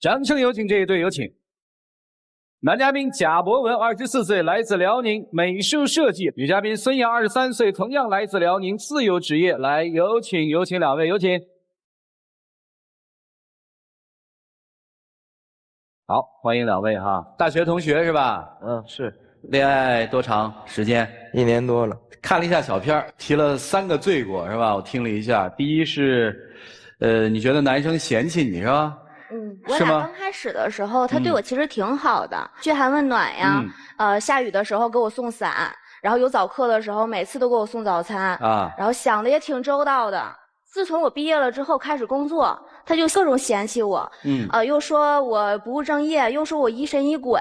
掌声有请这一对，有请。男嘉宾贾博文，24岁，来自辽宁，美术设计；女嘉宾孙杨，23岁，同样来自辽宁，自由职业。来，有请两位，有请。好，欢迎两位哈，大学同学是吧？嗯，是。恋爱多长时间？1年多了。看了一下小片提了3个罪过是吧？我听了一下，第一是，你觉得男生嫌弃你是吧？我俩刚开始的时候，他对我其实挺好的，嘘寒问暖呀。下雨的时候给我送伞，然后有早课的时候，每次都给我送早餐啊。然后想的也挺周到的。自从我毕业了之后开始工作，他就各种嫌弃我，又说我不务正业，又说我疑神疑鬼，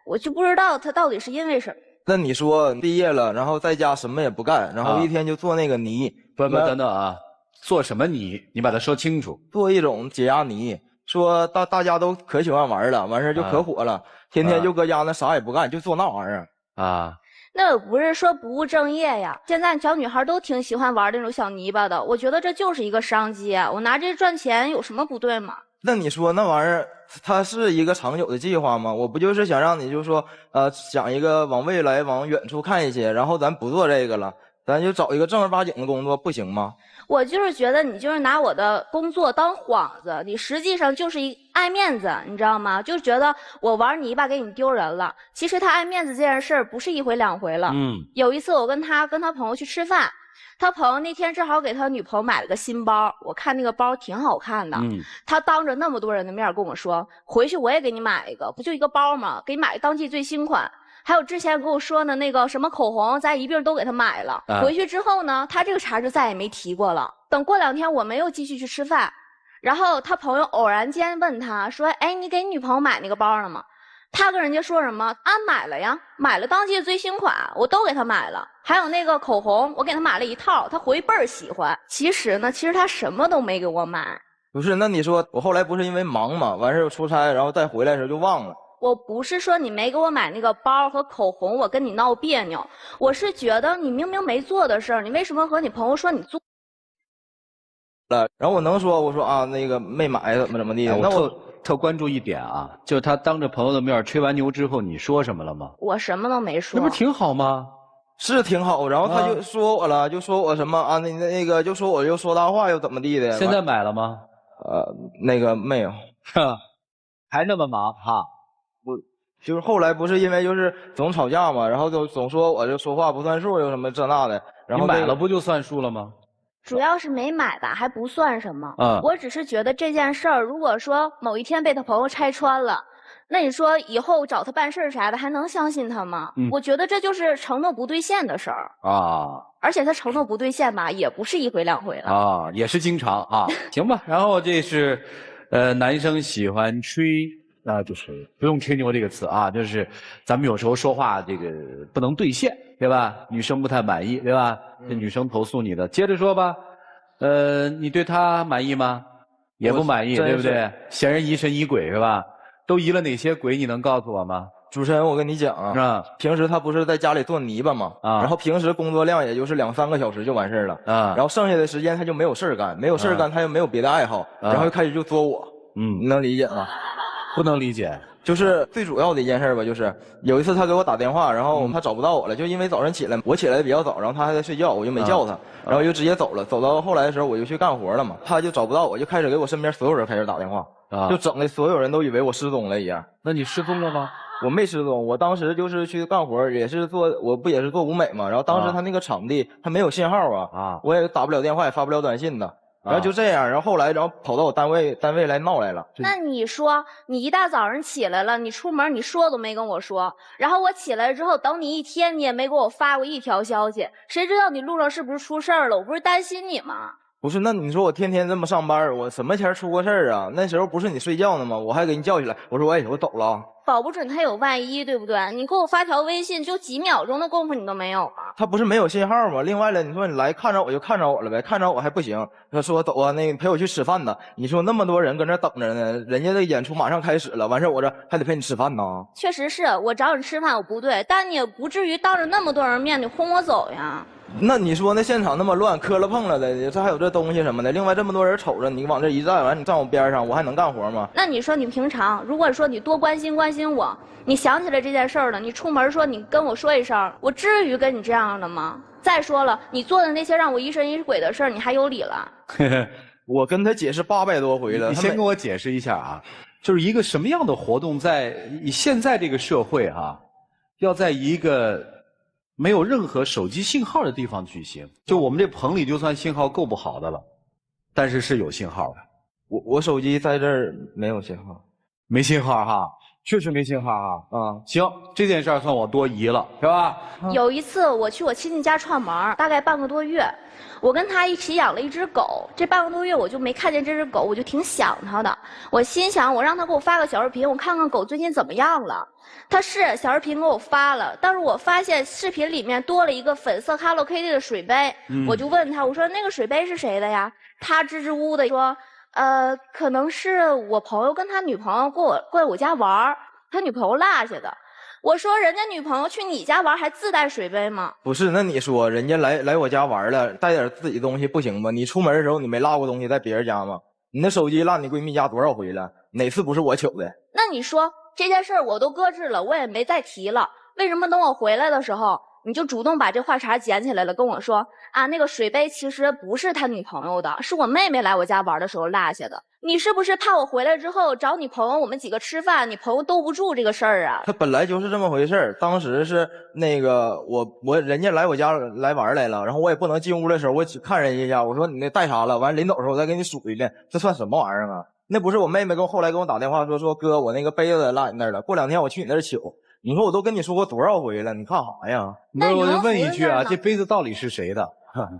我就不知道他到底是因为什么。那你说毕业了，然后在家什么也不干，然后一天就做那个泥，不等等啊，做什么泥？你把它说清楚。做一种解压泥。说大家都可喜欢玩了，完事就可火了，天天就搁家那啥也不干，就做那玩意儿啊。那我不是说不务正业呀，现在小女孩都挺喜欢玩那种小泥巴的，我觉得这就是一个商机啊，我拿这赚钱有什么不对吗？那你说那玩意儿它是一个长久的计划吗？我不就是想让你就说想一个往未来往远处看一些，然后咱不做这个了，咱就找一个正儿八经的工作，不行吗？我就是觉得你就是拿我的工作当幌子，你实际上就是一爱面子，你知道吗？就觉得我玩泥巴给你丢人了。其实他爱面子这件事儿不是1回2回了。有一次我跟他朋友去吃饭，他朋友那天正好给他女朋友买了个新包，我看那个包挺好看的。他当着那么多人的面跟我说，回去我也给你买一个，不就一个包吗？给你买当季最新款。还有之前跟我说的那个什么口红，咱一并都给他买了。回去之后呢，他这个茬就再也没提过了。等过2天我们又继续去吃饭，然后他朋友偶然间问他说，哎，你给你女朋友买那个包了吗？他跟人家说什么啊，买了呀，买了当季最新款，我都给他买了。还有那个口红，我给他买了一套，他回倍儿喜欢。其实他什么都没给我买。不是，那你说我后来不是因为忙嘛，完事出差，然后再回来的时候就忘了。我不是说你没给我买那个包和口红，我跟你闹别扭，我是觉得你明明没做的事儿，你为什么和你朋友说你做了？然后我能说我说啊那个没买怎么地的？那我特关注一点啊，就是他当着朋友的面吹完牛之后，你说什么了吗？我什么都没说。那不是挺好吗？是挺好，然后他就说我了，就说我什么啊那个就说我又说大话又怎么地的？现在买了吗？那个没有，还那么忙哈。就是后来不是因为就是总吵架嘛，然后总说我就说话不算数，又什么这那的，然后你买了不就算数了吗？主要是没买吧，还不算什么。我只是觉得这件事儿，如果说某一天被他朋友拆穿了，那你说以后找他办事啥的，还能相信他吗？我觉得这就是承诺不兑现的事儿啊。而且他承诺不兑现吧，也不是1回2回了啊，也是经常啊。行吧，然后这是，男生喜欢吹。那就是不用吹牛这个词啊，就是咱们有时候说话这个不能兑现，对吧？女生不太满意，对吧？这女生投诉你的，接着说吧。你对她满意吗？也不满意，对不对？嫌人疑神疑鬼是吧？都疑了哪些鬼？你能告诉我吗？主持人，我跟你讲啊，平时他不是在家里做泥巴吗？然后平时工作量也就是2、3个小时就完事了然后剩下的时间他就没有事干，没有事干他又没有别的爱好，然后就开始就作我。你能理解吗？不能理解，就是最主要的一件事吧，就是有一次他给我打电话，然后他找不到我了，就因为早上起来我起来的比较早，然后他还在睡觉，我就没叫他，然后就直接走了。走到后来的时候我就去干活了嘛，他就找不到我，就开始给我身边所有人开始打电话就整的所有人都以为我失踪了一样。那你失踪了吗？我没失踪，我当时就是去干活，也是我不也是做舞美嘛，然后当时他那个场地他没有信号我也打不了电话，也发不了短信的。然后就这样，然后后来跑到我单位来闹来了。那你说你一大早上起来了，你出门你说都没跟我说，然后我起来之后等你1天，你也没给我发过1条消息，谁知道你路上是不是出事了？我不是担心你吗？不是，那你说我天天这么上班，我什么前出过事儿啊？那时候不是你睡觉呢吗？我还给你叫起来，我说喂，我走了。保不准他有万一，对不对？你给我发条微信，就几秒钟的功夫你都没有啊！他不是没有信号吗？另外了，你说你来看着我就看着我了呗，看着我还不行。他说走啊，那个陪我去吃饭呢。你说那么多人搁那等着呢，人家的演出马上开始了，完事我这还得陪你吃饭呢。确实是我找你吃饭我不对，但你也不至于当着那么多人面你轰我走呀。那你说那现场那么乱，磕了碰了的，这还有这东西什么的，另外这么多人瞅着你往这一站，完你站我边上，我还能干活吗？那你说你平常如果说你多关心关心我，你想起来这件事儿了，你出门说你跟我说一声，我至于跟你这样的吗？再说了，你做的那些让我疑神疑鬼的事儿，你还有理了？我跟他解释800多回了。你先跟我解释一下啊，就是一个什么样的活动在现在这个社会啊，要在一个没有任何手机信号的地方举行？就我们这棚里就算信号够不好的了，但是是有信号的。我手机在这儿没有信号，没信号哈，确实没信号啊。行，这件事儿算我多疑了，是吧？有一次我去我亲戚家串门，大概半个多月，我跟他一起养了一只狗，这半个多月我就没看见这只狗，我就挺想它的。我心想，我让他给我发个小视频，我看看狗最近怎么样了。他是小视频给我发了，但是我发现视频里面多了一个粉色 Hello Kitty 的水杯，我就问他，我说那个水杯是谁的呀？他支支吾吾的说，可能是我朋友跟他女朋友过来我家玩，他女朋友落下的。我说人家女朋友去你家玩还自带水杯吗？不是，那你说人家来我家玩了，带点自己东西不行吗？你出门的时候你没落过东西在别人家吗？你那手机落你闺蜜家多少回了？哪次不是我取的？那你说这件事儿我都搁置了，我也没再提了。为什么等我回来的时候，你就主动把这话茬捡起来了，跟我说啊，那个水杯其实不是他女朋友的，是我妹妹来我家玩的时候落下的。你是不是怕我回来之后找你朋友我们几个吃饭，你朋友兜不住这个事儿啊？他本来就是这么回事儿。当时是那个人家来我家来玩来了，然后我也不能进屋的时候，我只看人家一下，我说你那带啥了？完临走的时候我再给你数一遍，这算什么玩意儿啊？那不是我妹妹后来跟我打电话说哥，我那个杯子落你那儿了，过2天我去你那儿取。你说我都跟你说过多少回了，你干啥呀？那我就问一句啊，这杯子到底是谁的？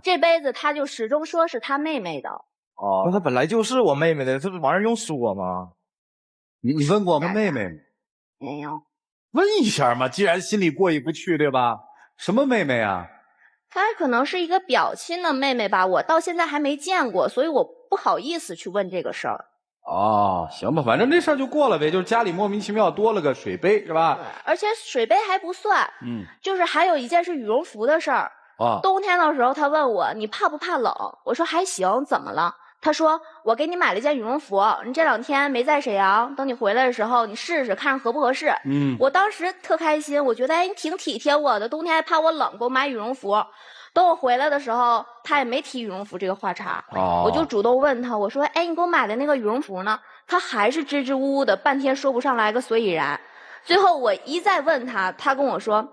这杯子他就始终说是他妹妹的。那他本来就是我妹妹的，这玩意儿用说吗？你问过我妹妹吗？没有。问一下嘛，既然心里过意不去，对吧？什么妹妹啊？她可能是一个表亲的妹妹吧，我到现在还没见过，所以我不好意思去问这个事儿。行吧，反正这事儿就过了呗，就是家里莫名其妙多了个水杯，是吧？而且水杯还不算，就是还有一件是羽绒服的事儿。冬天的时候他问我你怕不怕冷，我说还行，怎么了？他说我给你买了一件羽绒服，你这2天没在沈阳，等你回来的时候你试试看合不合适。我当时特开心，我觉得你挺体贴我的，冬天还怕我冷，给我买羽绒服。等我回来的时候，他也没提羽绒服这个话茬，我就主动问他，我说你给我买的那个羽绒服呢？他还是支支吾吾的，半天说不上来个所以然。最后我一再问他，他跟我说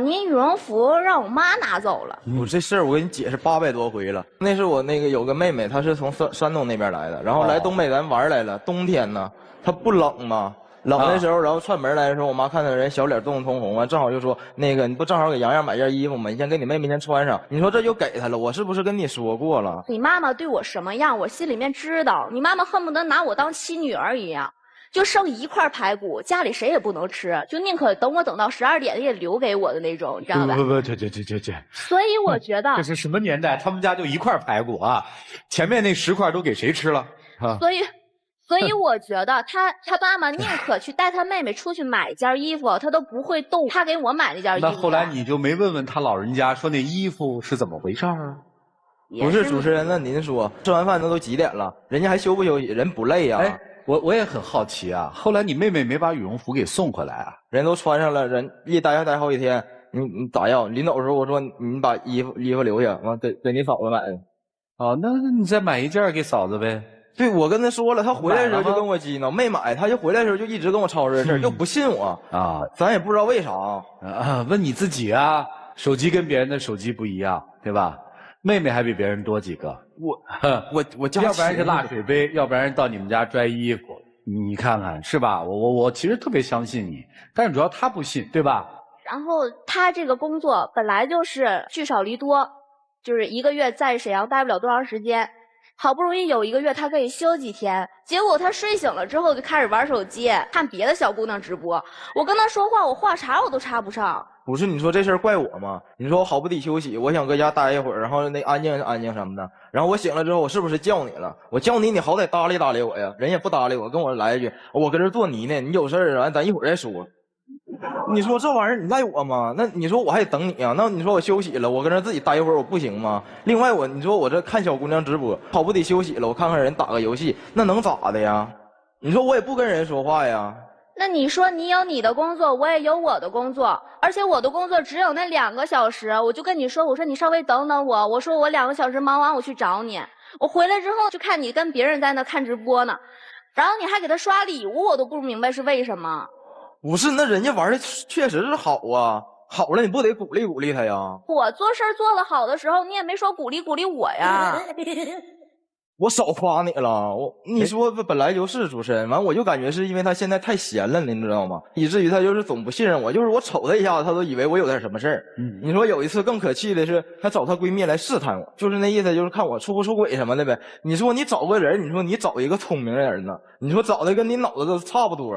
你羽绒服让我妈拿走了。我这事儿我给你解释800多回了。那是我那个有个妹妹，她是从山东那边来的，然后来东北咱玩来了。冬天呢，她不冷吗？冷的时候，然后串门来的时候，我妈看到人小脸冻得通红啊，正好就说那个你不正好给洋洋买件衣服吗？你先给你妹妹先穿上。你说这就给她了，我是不是跟你说过了？你妈妈对我什么样，我心里面知道。你妈妈恨不得拿我当亲女儿一样。就剩一块排骨，家里谁也不能吃，就宁可等到12点也留给我的那种，你知道吧？不，这。所以我觉得这是什么年代？他们家就1块排骨啊，前面那10块都给谁吃了？所以我觉得他妈妈宁可去带他妹妹出去买一件衣服，他都不会动他给我买那件衣服。那后来你就没问问他老人家说那衣服是怎么回事啊？不是主持人，那您说吃完饭那都几点了？人家还休不休息？人不累呀？我也很好奇啊，后来你妹妹没把羽绒服给送回来啊？人都穿上了，人一待好几天，你咋样？临走的时候我说你把衣服留下，完给你嫂子买的。那你再买一件给嫂子呗。对，我跟他说了，他回来的时候就跟我激恼，没买，他就回来的时候就一直跟我吵这事儿，又不信我咱也不知道为啥问你自己啊，手机跟别人的手机不一样，对吧？妹妹还比别人多几个，我家要不然是落水杯，要不然到你们家拽衣服，你看看是吧？我其实特别相信你，但是主要他不信，对吧？然后他这个工作本来就是聚少离多，就是1个月在沈阳待不了多长时间，好不容易有1个月他可以休几天，结果他睡醒了之后就开始玩手机，看别的小姑娘直播。我跟他说话，我话茬我都插不上。不是你说这事儿怪我吗？你说我好不得休息，我想搁家待一会儿，然后那安静什么的。然后我醒了之后，我是不是叫你了？我叫你，你好歹搭理我呀。人也不搭理我，跟我来一句，我搁这做泥呢，你有事儿啊，咱一会儿再说。你说这玩意儿你赖我吗？那你说我还得等你啊？那你说我休息了，我搁那自己待一会儿我不行吗？另外你说我这看小姑娘直播，好不得休息了，我看看人打个游戏，那能咋的呀？你说我也不跟人说话呀。那你说你有你的工作，我也有我的工作，而且我的工作只有那2个小时，我就跟你说，我说你稍微等等我，我说我2个小时忙完我去找你，我回来之后就看你跟别人在那看直播呢，然后你还给他刷礼物，我都不明白是为什么。不是，那人家玩的确实是好啊，好了你不得鼓励鼓励他呀？我做事做得好的时候，你也没说鼓励鼓励我呀。我少夸你了，你说本来就是主持人，完我就感觉是因为他现在太闲了，你知道吗？以至于他就是总不信任我，就是我瞅他一下子，他都以为我有点什么事儿。你说有一次更可气的是，他找她闺蜜来试探我，就是那意思，就是看我出不出轨什么的呗。你说你找个人，你说你找一个聪明人呢，你说找的跟你脑子都差不多。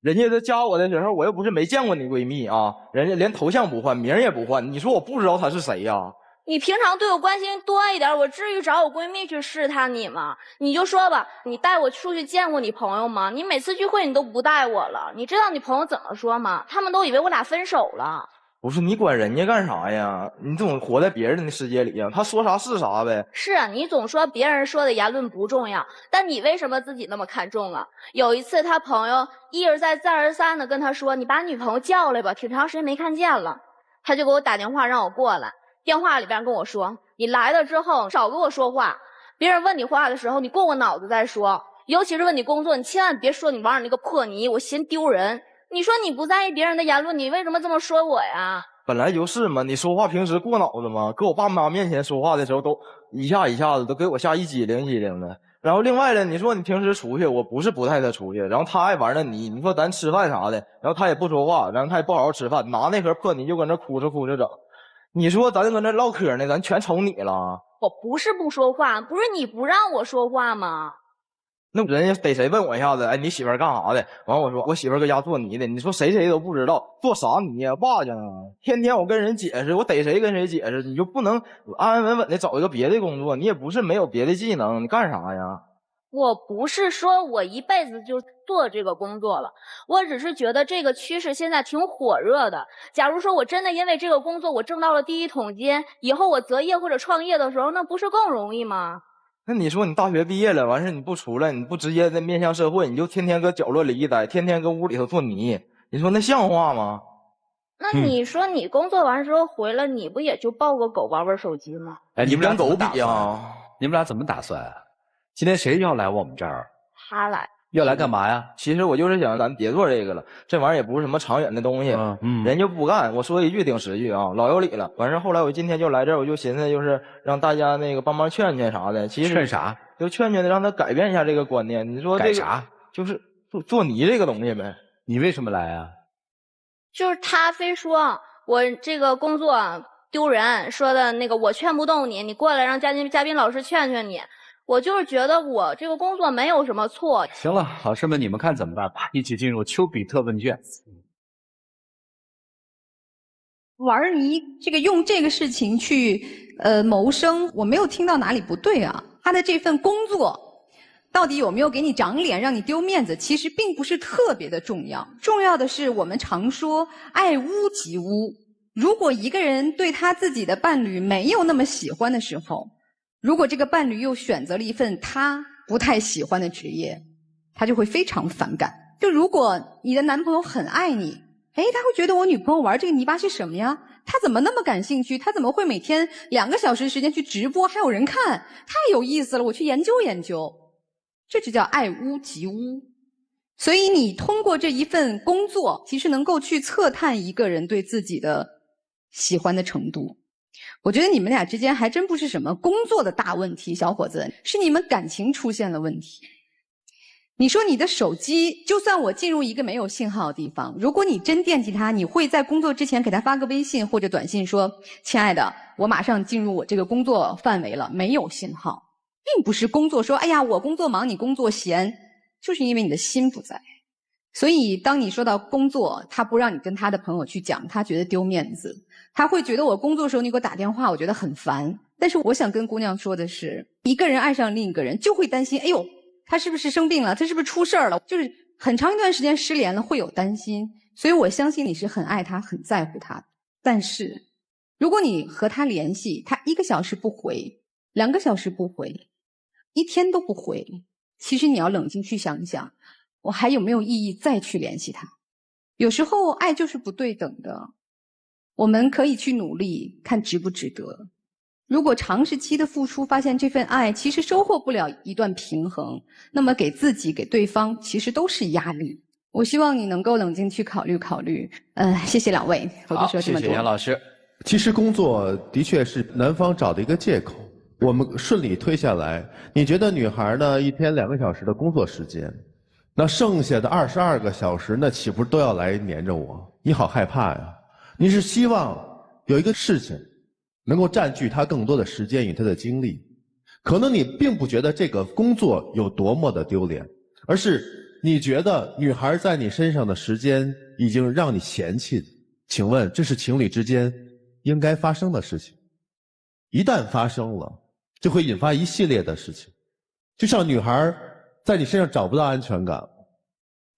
人家在加我的时候，我又不是没见过你闺蜜啊，人家连头像不换，名也不换，你说我不知道她是谁呀？你平常对我关心多一点，我至于找我闺蜜去试探你吗？你就说吧，你带我出去见过你朋友吗？你每次聚会你都不带我了，你知道你朋友怎么说吗？他们都以为我俩分手了。不是，你管人家干啥呀？你总活在别人的世界里呀，他说啥是啥呗。是啊，你总说别人说的言论不重要，但你为什么自己那么看重啊？有一次他朋友一而再再而三的跟他说，你把女朋友叫来吧，挺长时间没看见了。他就给我打电话让我过来，电话里边跟我说，你来了之后少跟我说话，别人问你话的时候你过过脑子再说，尤其是问你工作，你千万别说你玩你那个破泥，我嫌丢人。你说你不在意别人的言论，你为什么这么说我呀？本来就是嘛，你说话平时过脑子吗？搁我爸妈面前说话的时候都一下一下子都给我吓一激灵一激灵的。然后另外呢，你说你平时出去，我不是不带他出去，然后他爱玩那泥，你说咱吃饭啥的，然后他也不说话，然后他也不好好吃饭，拿那盒破泥就搁那哭着哭着整。你说咱搁那唠嗑呢，咱全瞅你了。我不是不说话，不是你不让我说话吗？那人家逮谁问我一下子，哎，你媳妇儿干啥的？完我说我媳妇儿搁家做泥的。你说谁都不知道做啥泥呀？爸去呢，天天我跟人解释，我逮谁跟谁解释，你就不能安安稳稳的找一个别的工作？你也不是没有别的技能，你干啥呀？我不是说我一辈子就做这个工作了，我只是觉得这个趋势现在挺火热的。假如说我真的因为这个工作我挣到了第一桶金，以后我择业或者创业的时候，那不是更容易吗？那你说你大学毕业了，完事你不出来，你不直接在面向社会，你就天天搁角落里一待，天天搁屋里头做泥，你说那像话吗？那你说你工作完之后回来，你不也就抱个狗玩玩手机吗？哎，你们俩跟狗比呀？你们俩怎么打算啊？今天谁要来我们这儿？他来。要来干嘛呀？其实我就是想咱别做这个了，这玩意儿也不是什么长远的东西。人就不干，我说一句顶10句啊，老有理了。完事后来我今天就来这儿，我就寻思就是让大家那个帮忙劝劝啥的。其实劝啥？就劝劝让他改变一下这个观念。你说这个改啥？就是做泥这个东西呗。你为什么来啊？就是他非说我这个工作丢人，说的那个我劝不动你，你过来让嘉宾老师劝劝你。我就是觉得我这个工作没有什么错。行了，老师们，你们看怎么办？一起进入丘比特问卷。玩泥这个用这个事情去谋生，我没有听到哪里不对啊。他的这份工作到底有没有给你长脸，让你丢面子，其实并不是特别的重要。重要的是我们常说爱屋及乌。如果一个人对他自己的伴侣没有那么喜欢的时候，如果这个伴侣又选择了一份他不太喜欢的职业，他就会非常反感。就如果你的男朋友很爱你，他会觉得我女朋友玩这个泥巴是什么呀？他怎么那么感兴趣？他怎么会每天2个小时时间去直播，还有人看？太有意思了，我去研究研究。这就叫爱屋及乌。所以你通过这一份工作，其实能够去测探一个人对自己的喜欢的程度。我觉得你们俩之间还真不是什么工作的大问题，小伙子，是你们感情出现了问题。你说你的手机，就算我进入一个没有信号的地方，如果你真惦记他，你会在工作之前给他发个微信或者短信说，亲爱的，我马上进入我这个工作范围了，没有信号。并不是工作说，哎呀，我工作忙，你工作闲，就是因为你的心不在。所以当你说到工作，他不让你跟他的朋友去讲，他觉得丢面子，他会觉得我工作的时候你给我打电话，我觉得很烦。但是我想跟姑娘说的是，一个人爱上另一个人就会担心，哎呦，他是不是生病了，他是不是出事儿了，就是很长一段时间失联了会有担心。所以我相信你是很爱他、很在乎他的。但是，如果你和他联系，他1个小时不回，2个小时不回，1天都不回，其实你要冷静去想一想，我还有没有意义再去联系他？有时候爱就是不对等的，我们可以去努力，看值不值得。如果长时期的付出，发现这份爱其实收获不了一段平衡，那么给自己、给对方其实都是压力。我希望你能够冷静去考虑考虑。谢谢2位，我就说这么多。谢谢杨老师。其实工作的确是男方找的一个借口。我们顺利推下来，你觉得女孩呢1天2个小时的工作时间，那剩下的22个小时，那岂不是都要来黏着我？你好害怕呀！你是希望有一个事情能够占据她更多的时间与她的精力，可能你并不觉得这个工作有多么的丢脸，而是你觉得女孩在你身上的时间已经让你嫌弃了。请问这是情侣之间应该发生的事情？一旦发生了，就会引发一系列的事情。就像女孩在你身上找不到安全感，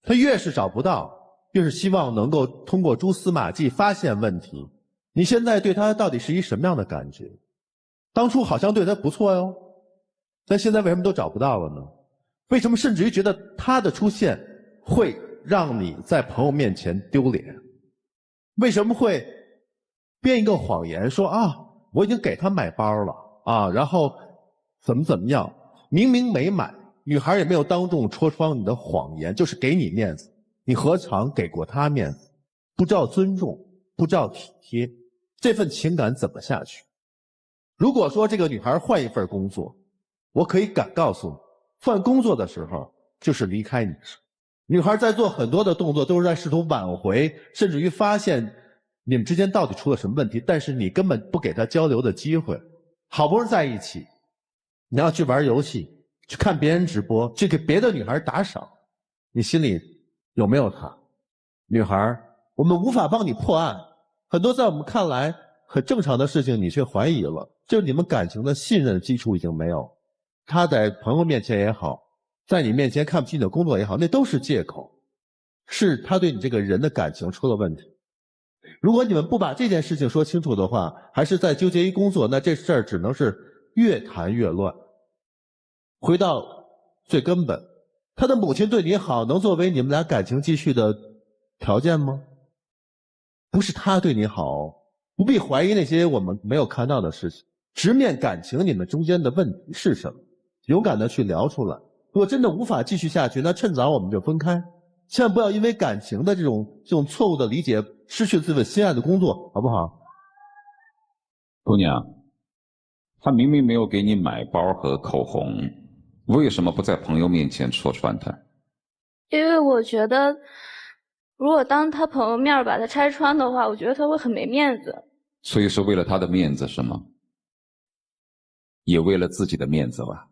她越是找不到，越是希望能够通过蛛丝马迹发现问题。你现在对她到底是一什么样的感觉？当初好像对她不错哟，但现在为什么都找不到了呢？为什么甚至于觉得她的出现会让你在朋友面前丢脸？为什么会编一个谎言说啊，我已经给她买包了啊，然后怎么样，明明没买，女孩也没有当众戳穿你的谎言，就是给你面子。你何尝给过她面子？不知道尊重，不知道体贴，这份情感怎么下去？如果说这个女孩换一份工作，我可以敢告诉你，换工作的时候就是离开你。女孩在做很多的动作都是在试图挽回，甚至于发现你们之间到底出了什么问题，但是你根本不给她交流的机会。好不容易在一起，你要去玩游戏，去看别人直播，去给别的女孩打赏，你心里有没有她？女孩，我们无法帮你破案，很多在我们看来很正常的事情你却怀疑了，就是你们感情的信任基础已经没有。她在朋友面前也好，在你面前看不起你的工作也好，那都是借口，是她对你这个人的感情出了问题。如果你们不把这件事情说清楚的话，还是在纠结于工作，那这事儿只能是越谈越乱。回到最根本，他的母亲对你好，能作为你们俩感情继续的条件吗？不是他对你好，不必怀疑那些我们没有看到的事情，直面感情你们中间的问题是什么，勇敢的去聊出来。如果真的无法继续下去，那趁早我们就分开，千万不要因为感情的这种错误的理解，失去自己心爱的工作，好不好？姑娘，他明明没有给你买包和口红，为什么不在朋友面前戳穿他？因为我觉得，如果当他朋友面把他拆穿的话，我觉得他会很没面子。所以是为了他的面子是吗？也为了自己的面子吧？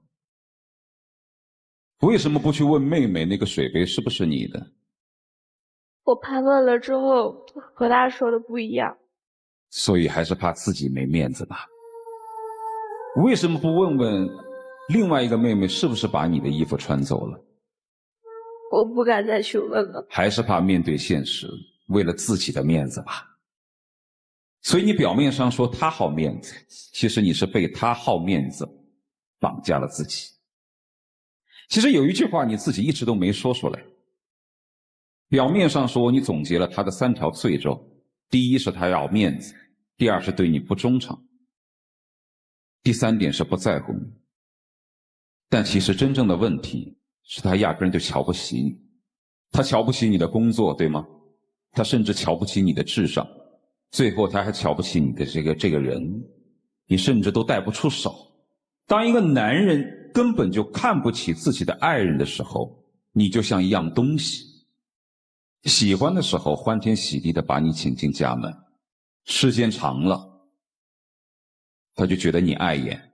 为什么不去问妹妹那个水杯是不是你的？我怕问了之后和他说的不一样。所以还是怕自己没面子吧？为什么不问问另外一个妹妹是不是把你的衣服穿走了？我不敢再去问了。还是怕面对现实，为了自己的面子吧？所以你表面上说他好面子，其实你是被他好面子绑架了自己。其实有一句话你自己一直都没说出来，表面上说你总结了他的3条罪咒，第一是他要面子，第二是对你不忠诚，第3点是不在乎你。但其实真正的问题是他压根就瞧不起你，他瞧不起你的工作，对吗？他甚至瞧不起你的智商，最后他还瞧不起你的这个人，你甚至都带不出手。当一个男人根本就看不起自己的爱人的时候，你就像一样东西，喜欢的时候欢天喜地的把你请进家门，时间长了他就觉得你碍眼，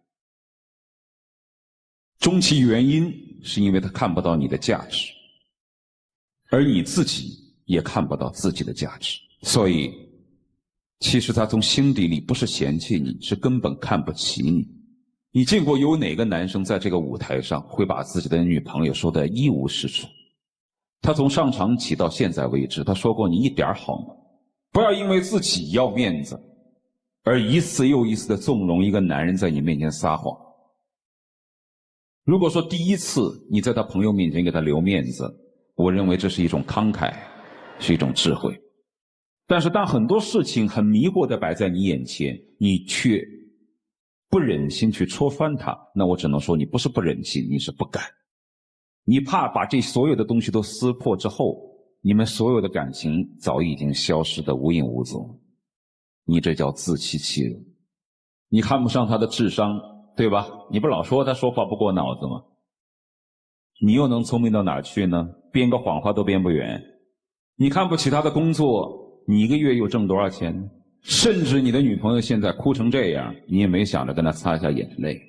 终其原因是因为他看不到你的价值，而你自己也看不到自己的价值。所以其实他从心底里不是嫌弃你，是根本看不起你。你见过有哪个男生在这个舞台上会把自己的女朋友说得一无是处？他从上场起到现在为止，他说过你一点好吗？不要因为自己要面子，而一次又一次的纵容一个男人在你面前撒谎。如果说第一次你在他朋友面前给他留面子，我认为这是一种慷慨，是一种智慧。但是当很多事情很迷惑地摆在你眼前，你却不忍心去戳穿它，那我只能说你不是不忍心，你是不敢。你怕把这所有的东西都撕破之后，你们所有的感情早已经消失得无影无踪。你这叫自欺欺人。你看不上他的智商，对吧？你不老说他说话不过脑子吗？你又能聪明到哪儿去呢？编个谎话都编不圆。你看不起他的工作，你一个月又挣多少钱呢？甚至你的女朋友现在哭成这样，你也没想着跟她擦一下眼泪。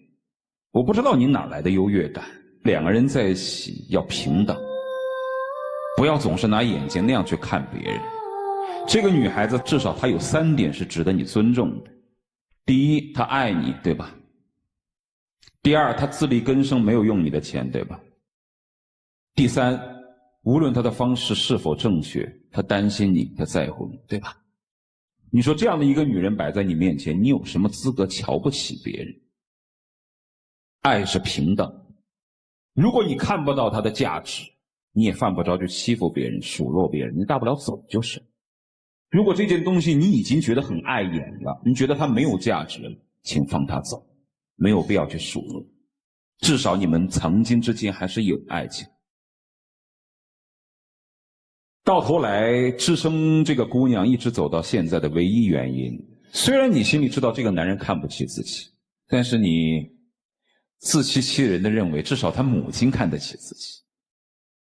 我不知道你哪来的优越感。两个人在一起要平等，不要总是拿眼睛那样去看别人。这个女孩子至少她有3点是值得你尊重的。第一，她爱你，对吧？第二，她自力更生，没有用你的钱，对吧？第三，无论她的方式是否正确，她担心你，她在乎你，对吧？你说这样的一个女人摆在你面前，你有什么资格瞧不起别人？爱是平等。如果你看不到她的价值，你也犯不着去欺负别人、数落别人，你大不了走就是。如果这件东西你已经觉得很碍眼了，你觉得它没有价值了，请放它走，没有必要去数落。至少你们曾经之间还是有爱情。到头来，支撑这个姑娘一直走到现在的唯一原因，虽然你心里知道这个男人看不起自己，但是你自欺欺人的认为至少他母亲看得起自己，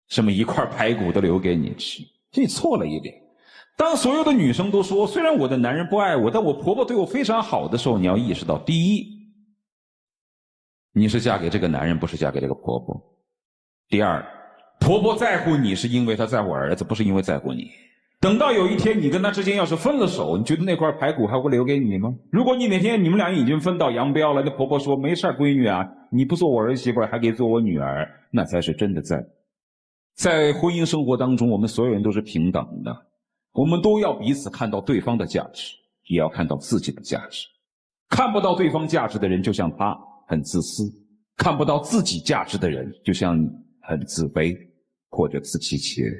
什么一块排骨都留给你吃，这错了一点。当所有的女生都说虽然我的男人不爱我，但我婆婆对我非常好的时候，你要意识到，第一，你是嫁给这个男人，不是嫁给这个婆婆。第二，婆婆在乎你是因为她在乎儿子，不是因为在乎你。等到有一天你跟她之间要是分了手，你觉得那块排骨还会留给你吗？如果你哪天你们俩已经分道扬镳了，那婆婆说没事闺女啊，你不做我儿媳妇还可以做我女儿，那才是真的在婚姻生活当中，我们所有人都是平等的，我们都要彼此看到对方的价值，也要看到自己的价值。看不到对方价值的人，就像他很自私；看不到自己价值的人，就像你很自卑或者自欺欺人。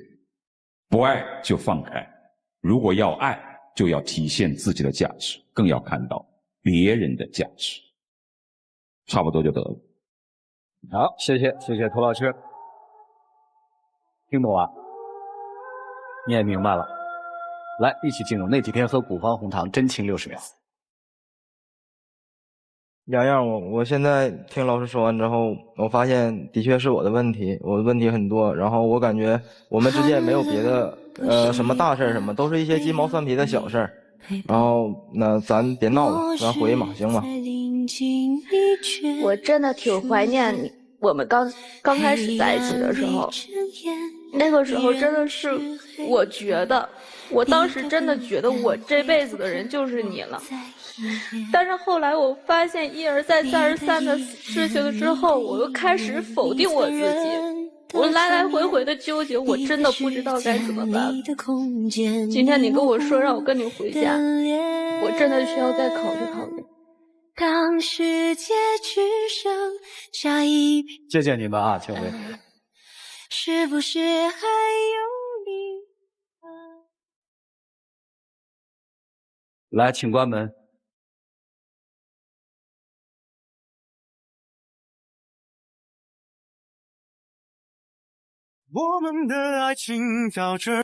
不爱就放开，如果要爱，就要体现自己的价值，更要看到别人的价值。差不多就得了。好，谢谢涂老师，听懂了？你也明白了。来，一起进入那几天喝古方红糖真情60秒。洋洋，我现在听老师说完之后，我发现的确是我的问题，我的问题很多。然后我感觉我们之间也没有别的什么大事什么，都是一些鸡毛蒜皮的小事。然后那咱别闹了，咱回嘛，行吗？我真的挺怀念你，我们刚开始在一起的时候，那个时候真的是我当时真的觉得我这辈子的人就是你了。但是后来我发现一而再再而三的事情之后，我又开始否定我自己，我来来回回的纠结，我真的不知道该怎么办。今天你跟我说让我跟你回家，我真的需要再考虑考虑。当世界只剩下一片，谢谢你们啊，请回。是不是还有你？来，请关门。我们的爱情到这儿。